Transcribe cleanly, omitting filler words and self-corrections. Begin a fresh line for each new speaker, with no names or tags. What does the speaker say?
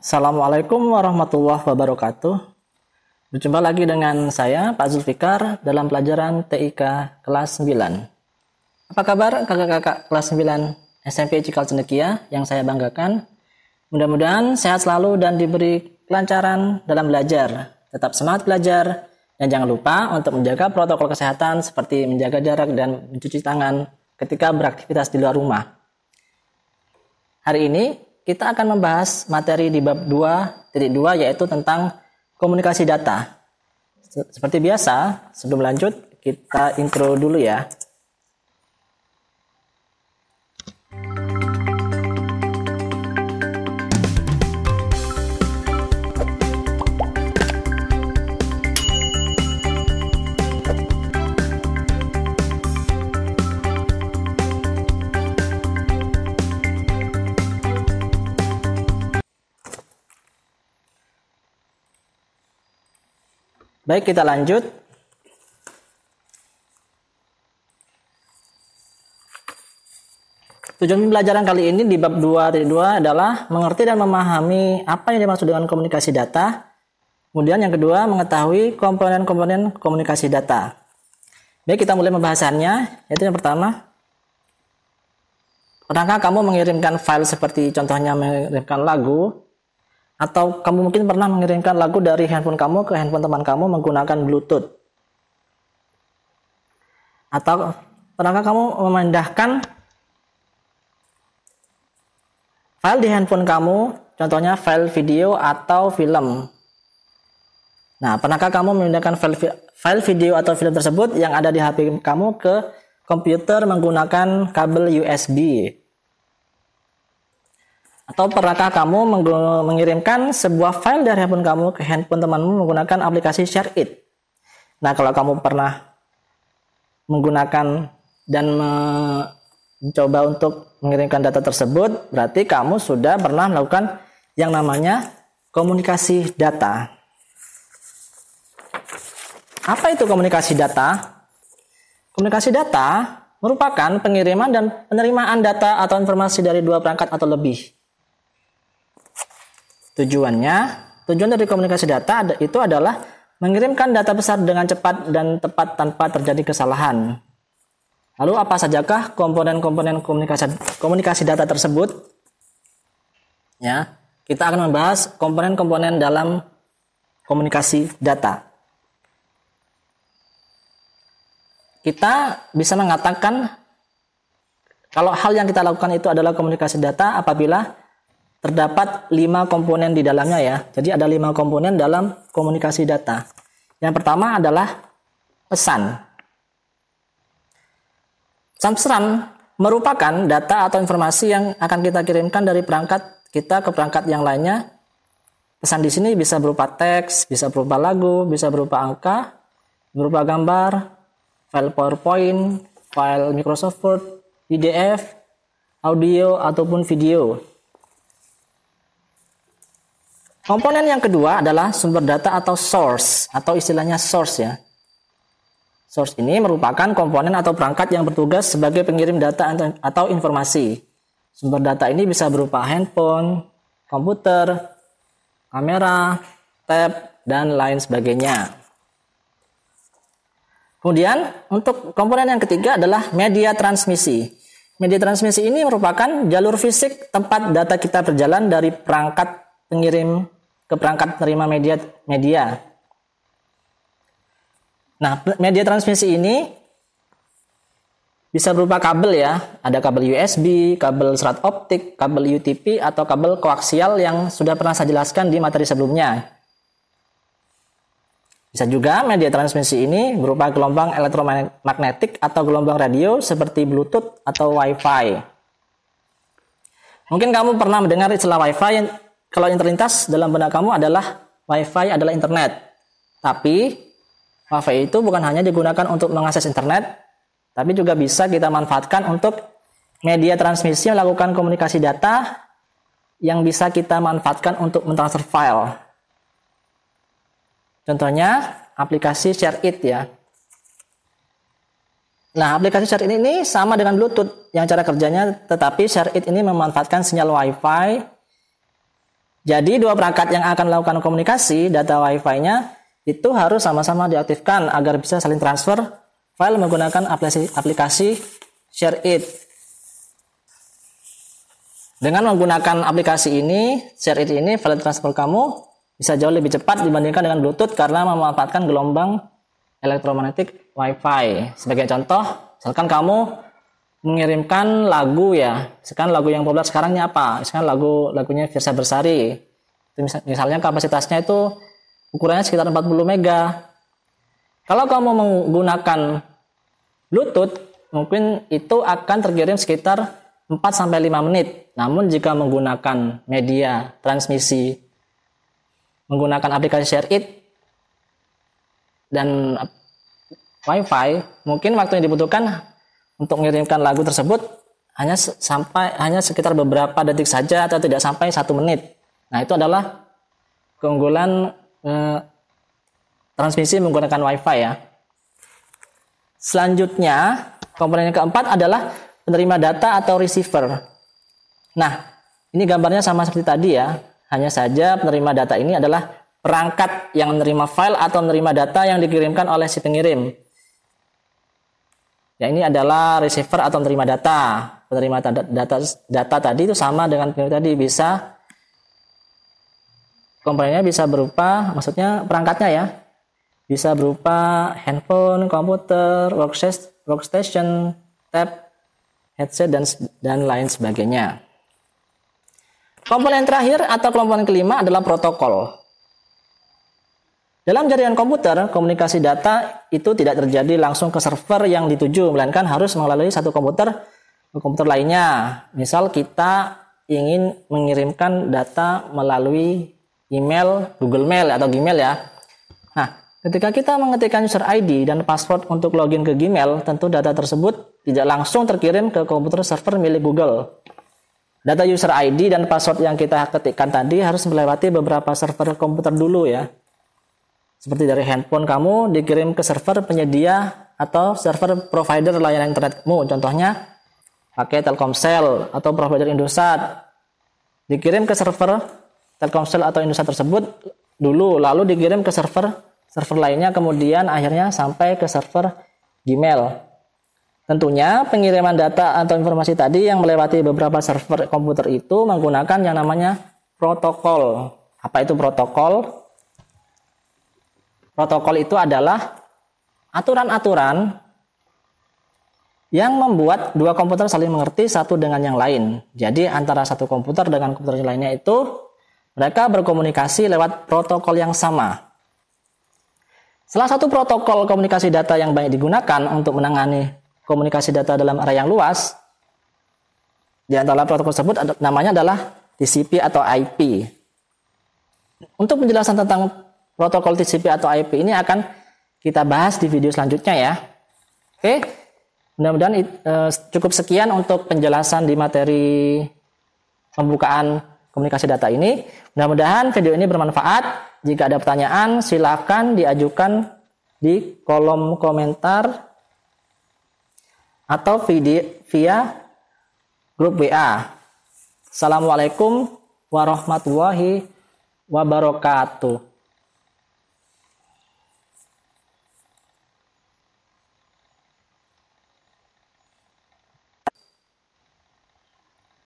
Assalamualaikum warahmatullahi wabarakatuh. Berjumpa lagi dengan saya, Pak Zulfikar, dalam pelajaran TIK kelas 9. Apa kabar kakak-kakak kelas 9 SMP Cikal Cendekia yang saya banggakan? Mudah-mudahan sehat selalu dan diberi kelancaran dalam belajar. Tetap semangat belajar dan jangan lupa untuk menjaga protokol kesehatan seperti menjaga jarak dan mencuci tangan ketika beraktivitas di luar rumah. Hari ini kita akan membahas materi di bab 2.2 yaitu tentang komunikasi data. Seperti biasa, sebelum lanjut kita intro dulu ya. Baik, kita lanjut. Tujuan pembelajaran kali ini di bab 2.2 adalah mengerti dan memahami apa yang dimaksud dengan komunikasi data. Kemudian yang kedua, mengetahui komponen-komponen komunikasi data. Baik, kita mulai pembahasannya. Yaitu yang pertama, pernahkah kamu mengirimkan file seperti contohnya mengirimkan lagu? Atau kamu mungkin pernah mengirimkan lagu dari handphone kamu ke handphone teman kamu menggunakan Bluetooth. Atau pernahkah kamu memindahkan file di handphone kamu, contohnya file video atau film. Nah, pernahkah kamu memindahkan file video atau film tersebut yang ada di HP kamu ke komputer menggunakan kabel USB? Atau pernahkah kamu mengirimkan sebuah file dari handphone kamu ke handphone temanmu menggunakan aplikasi ShareIt? Nah, kalau kamu pernah menggunakan dan mencoba untuk mengirimkan data tersebut, berarti kamu sudah pernah melakukan yang namanya komunikasi data. Apa itu komunikasi data? Komunikasi data merupakan pengiriman dan penerimaan data atau informasi dari dua perangkat atau lebih. Tujuan dari komunikasi data itu adalah mengirimkan data besar dengan cepat dan tepat tanpa terjadi kesalahan. Lalu apa sajakah komponen-komponen komunikasi data tersebut? Ya, kita akan membahas komponen-komponen dalam komunikasi data. Kita bisa mengatakan kalau hal yang kita lakukan itu adalah komunikasi data apabila terdapat 5 komponen di dalamnya ya. Jadi ada 5 komponen dalam komunikasi data. Yang pertama adalah pesan. Pesan merupakan data atau informasi yang akan kita kirimkan dari perangkat kita ke perangkat yang lainnya. Pesan di sini bisa berupa teks, bisa berupa lagu, bisa berupa angka, berupa gambar, file PowerPoint, file Microsoft Word, PDF, audio ataupun video. Komponen yang kedua adalah sumber data atau source, atau istilahnya source ya. Source ini merupakan komponen atau perangkat yang bertugas sebagai pengirim data atau informasi. Sumber data ini bisa berupa handphone, komputer, kamera, tab, dan lain sebagainya. Kemudian untuk komponen yang ketiga adalah media transmisi. Media transmisi ini merupakan jalur fisik tempat data kita berjalan dari perangkat pengirim ke perangkat penerima media. Nah, media transmisi ini bisa berupa kabel ya. Ada kabel USB, kabel serat optik, kabel UTP, atau kabel koaksial yang sudah pernah saya jelaskan di materi sebelumnya. Bisa juga media transmisi ini berupa gelombang elektromagnetik atau gelombang radio seperti Bluetooth atau Wi-Fi. Mungkin kamu pernah mendengar istilah Wi-Fi yang kalau yang terlintas dalam benak kamu adalah Wi-Fi adalah internet. Tapi Wi-Fi itu bukan hanya digunakan untuk mengakses internet, tapi juga bisa kita manfaatkan untuk media transmisi melakukan komunikasi data yang bisa kita manfaatkan untuk mentransfer file. Contohnya aplikasi ShareIt ya. Nah, aplikasi ShareIt ini sama dengan Bluetooth yang cara kerjanya, tetapi ShareIt ini memanfaatkan sinyal Wi-Fi Jadi dua perangkat yang akan melakukan komunikasi data Wi-Fi-nya itu harus sama-sama diaktifkan agar bisa saling transfer file menggunakan aplikasi ShareIt. Dengan menggunakan aplikasi ini, ShareIt ini, file transfer kamu bisa jauh lebih cepat dibandingkan dengan Bluetooth karena memanfaatkan gelombang elektromagnetik Wi-Fi. Sebagai contoh, misalkan kamu mengirimkan lagu ya, misalkan lagu yang populer sekarangnya apa? Misalkan lagunya Firsa Bersari. Misalnya kapasitasnya itu ukurannya sekitar 40 mega. Kalau kamu menggunakan Bluetooth, mungkin itu akan terkirim sekitar 4-5 menit. Namun jika menggunakan media transmisi, menggunakan aplikasi ShareIt dan Wi-Fi, mungkin waktu yang dibutuhkan untuk mengirimkan lagu tersebut hanya sekitar beberapa detik saja atau tidak sampai 1 menit. Nah, itu adalah keunggulan transmisi menggunakan Wi-Fi ya. Selanjutnya, komponen yang keempat adalah penerima data atau receiver. Nah, ini gambarnya sama seperti tadi ya. Hanya saja penerima data ini adalah perangkat yang menerima file atau menerima data yang dikirimkan oleh si pengirim. Ya, ini adalah receiver atau penerima data. Penerima data tadi itu sama dengan pengirim tadi, bisa komponennya bisa berupa, maksudnya perangkatnya ya, bisa berupa handphone, komputer, workstation, tab, headset, dan lain sebagainya. Komponen terakhir atau komponen kelima adalah protokol. Dalam jaringan komputer, komunikasi data itu tidak terjadi langsung ke server yang dituju, melainkan harus melalui satu komputer ke komputer lainnya. Misal kita ingin mengirimkan data melalui email, Google Mail atau Gmail ya. Nah, ketika kita mengetikkan user ID dan password untuk login ke Gmail, tentu data tersebut tidak langsung terkirim ke komputer server milik Google. Data user ID dan password yang kita ketikkan tadi harus melewati beberapa server komputer dulu ya. Seperti dari handphone kamu dikirim ke server penyedia atau server provider layanan internetmu. Contohnya pakai Telkomsel atau provider Indosat. Dikirim ke server Telkomsel atau Indosat tersebut dulu, lalu dikirim ke server lainnya, kemudian akhirnya sampai ke server Gmail. Tentunya pengiriman data atau informasi tadi yang melewati beberapa server komputer itu menggunakan yang namanya protokol. Apa itu protokol? Protokol itu adalah aturan-aturan yang membuat dua komputer saling mengerti satu dengan yang lain. Jadi antara satu komputer dengan komputer lainnya itu mereka berkomunikasi lewat protokol yang sama. Salah satu protokol komunikasi data yang banyak digunakan untuk menangani komunikasi data dalam area yang luas, di antara protokol tersebut namanya adalah TCP atau IP. Untuk penjelasan tentang protokol TCP atau IP ini akan kita bahas di video selanjutnya ya. Oke, mudah-mudahan cukup sekian untuk penjelasan di materi pembukaan komunikasi data ini. Mudah-mudahan video ini bermanfaat. Jika ada pertanyaan, silakan diajukan di kolom komentar atau via grup WA. Assalamualaikum warahmatullahi wabarakatuh.